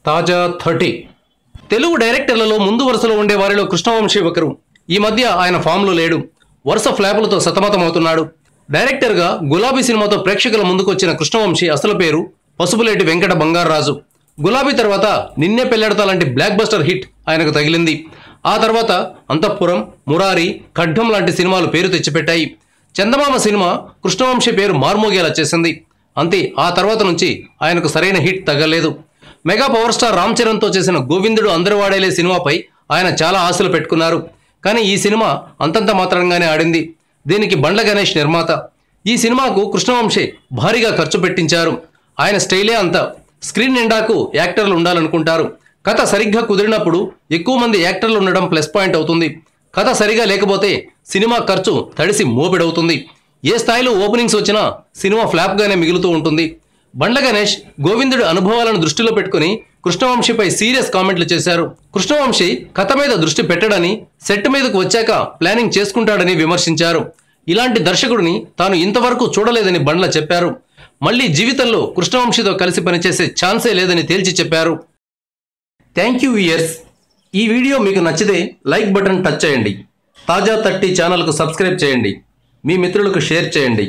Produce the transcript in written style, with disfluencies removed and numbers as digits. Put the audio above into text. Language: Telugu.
తాజా 30 తెలుగు డైరెక్టర్లలో ముందు వరుసలో ఉండే వారిలో కృష్ణవంశీ ఒకరు. ఈ మధ్య ఆయన ఫామ్లో లేడు. వరుస ఫ్లాపులతో సతమతమవుతున్నాడు. డైరెక్టర్గా గులాబీ సినిమాతో ప్రేక్షకుల ముందుకొచ్చిన కృష్ణవంశీ అసలు పేరు పసుపులేటి వెంకట బంగారరాజు. గులాబీ తర్వాత నిన్నే పెళ్లాడతా లాంటి బ్లాక్ బస్టర్ హిట్ ఆయనకు తగిలింది. ఆ తర్వాత అంతఃపురం, మురారి, ఖడ్గం లాంటి సినిమాలు పేరు తెచ్చిపెట్టాయి. చందమామ సినిమా కృష్ణవంశీ పేరు మార్మోగేలా చేసింది. అంతే, ఆ తర్వాత నుంచి ఆయనకు సరైన హిట్ తగ్గలేదు. మెగా పవర్ స్టార్ రామ్ చరణ్తో చేసిన గోవిందుడు అందరి వాడేలే సినిమాపై ఆయన చాలా ఆశలు పెట్టుకున్నారు. కానీ ఈ సినిమా అంతంత మాత్రంగానే ఆడింది. దీనికి బండ్ల గణేష్ నిర్మాత. ఈ సినిమాకు కృష్ణవంశీ భారీగా ఖర్చు పెట్టించారు. ఆయన స్టైలే అంతా. స్క్రీన్ నిండాకు యాక్టర్లు ఉండాలనుకుంటారు. కథ సరిగ్గా కుదిరినప్పుడు ఎక్కువ మంది యాక్టర్లు ఉండడం ప్లస్ పాయింట్ అవుతుంది. కథ సరిగా లేకపోతే సినిమా ఖర్చు తడిసి మోపిడవుతుంది. ఏ స్థాయిలో ఓపెనింగ్స్ వచ్చినా సినిమా ఫ్లాప్గానే మిగులుతూ ఉంటుంది. బండ్ల గణేష్ గోవిందుడి అనుభవాలను దృష్టిలో పెట్టుకుని కృష్ణవంశీపై సీరియస్ కామెంట్లు చేశారు. కృష్ణవంశీ కథ మీద దృష్టి పెట్టడని, సెట్ మీదకు వచ్చాక ప్లానింగ్ చేసుకుంటాడని విమర్శించారు. ఇలాంటి దర్శకుడిని తాను ఇంతవరకు చూడలేదని బండ్ల చెప్పారు. మళ్లీ జీవితంలో కృష్ణవంశీతో కలిసి పనిచేసే ఛాన్సే లేదని తేల్చి చెప్పారు. Thank you viewers. ఈ వీడియో మీకు నచ్చితే లైక్ బటన్ టచ్ చేయండి. తాజా 30 ఛానల్కు సబ్స్క్రైబ్ చేయండి. మీ మిత్రులకు షేర్ చేయండి.